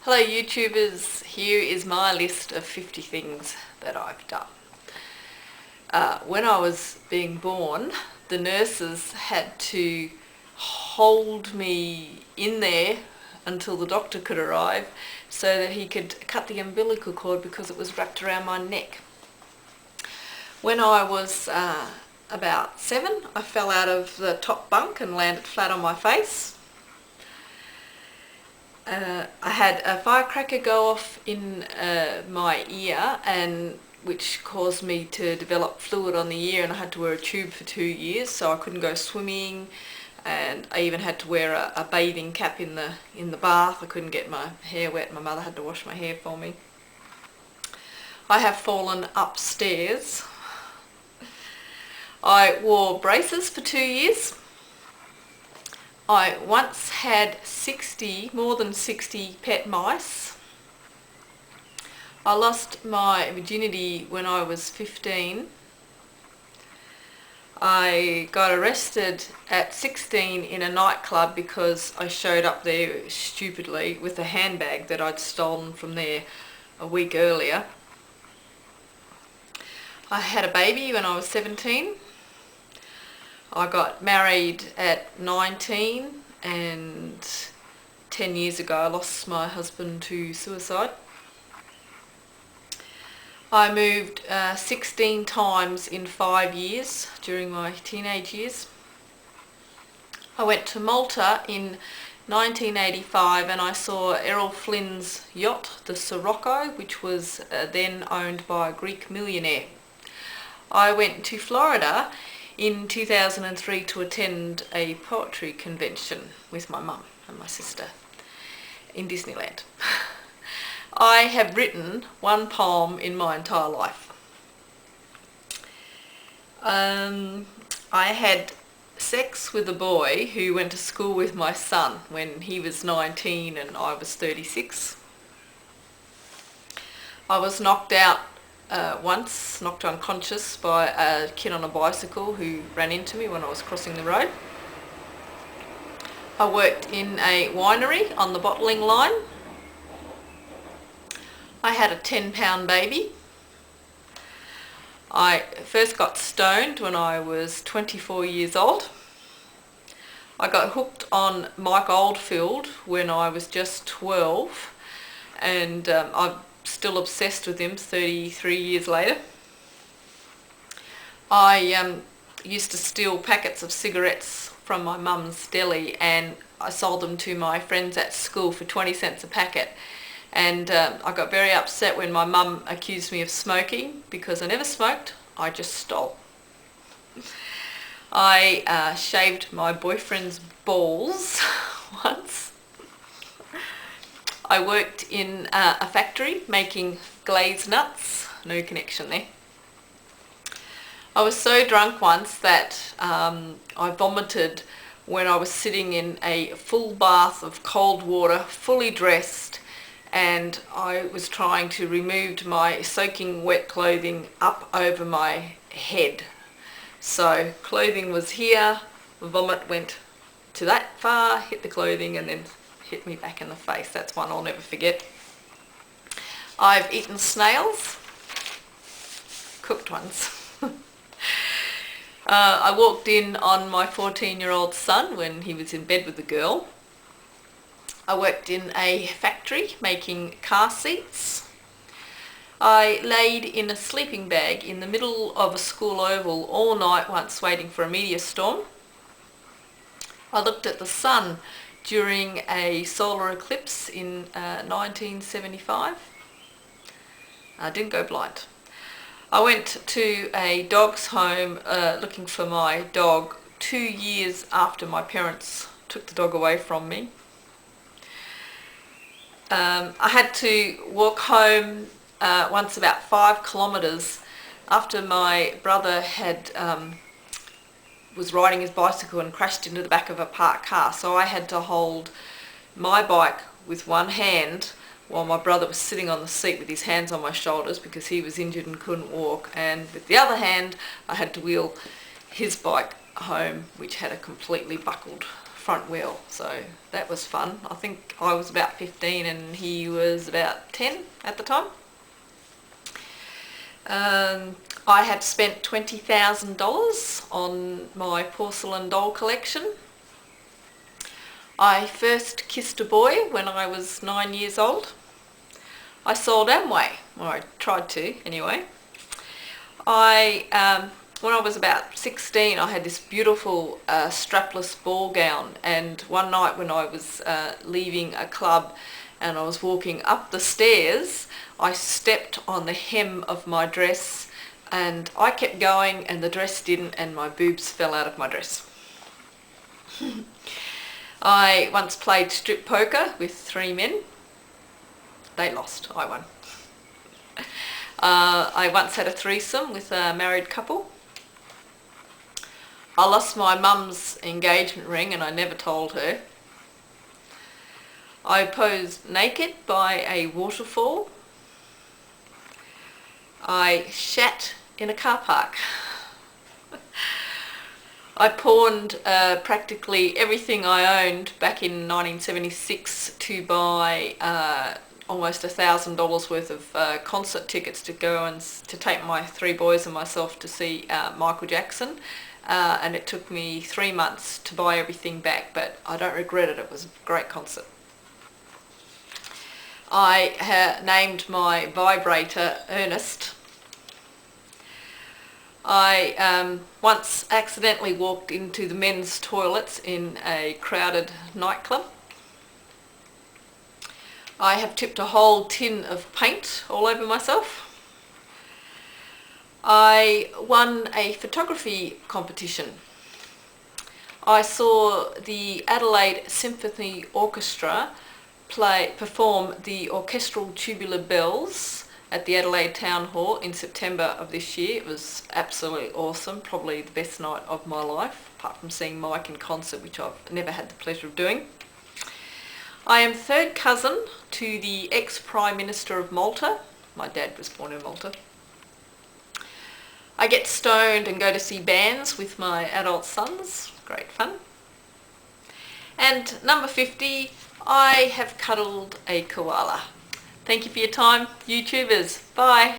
Hello YouTubers, here is my list of 50 things that I've done. When I was being born, the nurses had to hold me in there until the doctor could arrive so that he could cut the umbilical cord because it was wrapped around my neck. When I was about 7, I fell out of the top bunk and landed flat on my face. I had a firecracker go off in my ear, and which caused me to develop fluid on the ear, and I had to wear a tube for 2 years, so I couldn't go swimming, and I even had to wear a bathing cap in the bath. I couldn't get my hair wet. My mother had to wash my hair for me. I have fallen upstairs. I wore braces for 2 years. I once had more than 60 pet mice. I lost my virginity when I was 15. I got arrested at 16 in a nightclub because I showed up there stupidly with a handbag that I'd stolen from there a week earlier. I had a baby when I was 17. I got married at 19, and 10 years ago I lost my husband to suicide. I moved 16 times in 5 years during my teenage years. I went to Malta in 1985 and I saw Errol Flynn's yacht, the Sirocco, which was then owned by a Greek millionaire. I went to Florida in 2003 to attend a poetry convention with my mum and my sister in Disneyland. I have written one poem in my entire life. I had sex with a boy who went to school with my son when he was 19 and I was 36. I was knocked unconscious by a kid on a bicycle who ran into me when I was crossing the road. I worked in a winery on the bottling line. I had a 10-pound baby. I first got stoned when I was 24 years old. I got hooked on Mike Oldfield when I was just 12, and I'm still obsessed with him 33 years later. I used to steal packets of cigarettes from my mum's deli, and I sold them to my friends at school for 20 cents a packet. And I got very upset when my mum accused me of smoking because I never smoked, I just stole. I shaved my boyfriend's balls once. I worked in a factory making glazed nuts. No connection there. I was so drunk once that I vomited when I was sitting in a full bath of cold water, fully dressed, and I was trying to remove my soaking wet clothing up over my head. So clothing was here, vomit went to that far, hit the clothing, and then hit me back in the face. That's one I'll never forget. I've eaten snails, cooked ones. I walked in on my 14-year-old son when he was in bed with a girl. I worked in a factory making car seats. I laid in a sleeping bag in the middle of a school oval all night once waiting for a meteor storm. I looked at the sun during a solar eclipse in 1975. I didn't go blind. I went to a dog's home looking for my dog 2 years after my parents took the dog away from me. I had to walk home once about 5 kilometres after my brother was riding his bicycle and crashed into the back of a parked car, so I had to hold my bike with one hand while my brother was sitting on the seat with his hands on my shoulders because he was injured and couldn't walk, and with the other hand I had to wheel his bike home, which had a completely buckled front wheel, so that was fun. I think I was about 15 and he was about 10 at the time. I had spent $20,000 on my porcelain doll collection. I first kissed a boy when I was 9 years old. I sold Amway, or I tried to anyway. When I was about 16, I had this beautiful strapless ball gown, and one night when I was leaving a club and I was walking up the stairs, I stepped on the hem of my dress, and I kept going and the dress didn't, and my boobs fell out of my dress. I once played strip poker with 3 men. They lost, I won. I once had a threesome with a married couple. I lost my mum's engagement ring and I never told her. I posed naked by a waterfall. I shat in a car park. I pawned practically everything I owned back in 1976 to buy almost $1,000 worth of concert tickets to go and to take my 3 boys and myself to see Michael Jackson. And it took me 3 months to buy everything back, but I don't regret it. It was a great concert. I named my vibrator Ernest. I once accidentally walked into the men's toilets in a crowded nightclub. I have tipped a whole tin of paint all over myself. I won a photography competition. I saw the Adelaide Symphony Orchestra perform the orchestral TubularBelles at the Adelaide Town Hall in September of this year. It was absolutely awesome, probably the best night of my life, apart from seeing Mike in concert, which I've never had the pleasure of doing. I am third cousin to the ex-Prime Minister of Malta. My dad was born in Malta. I get stoned and go to see bands with my adult sons. Great fun. And number 50, I have cuddled a koala. Thank you for your time, YouTubers. Bye.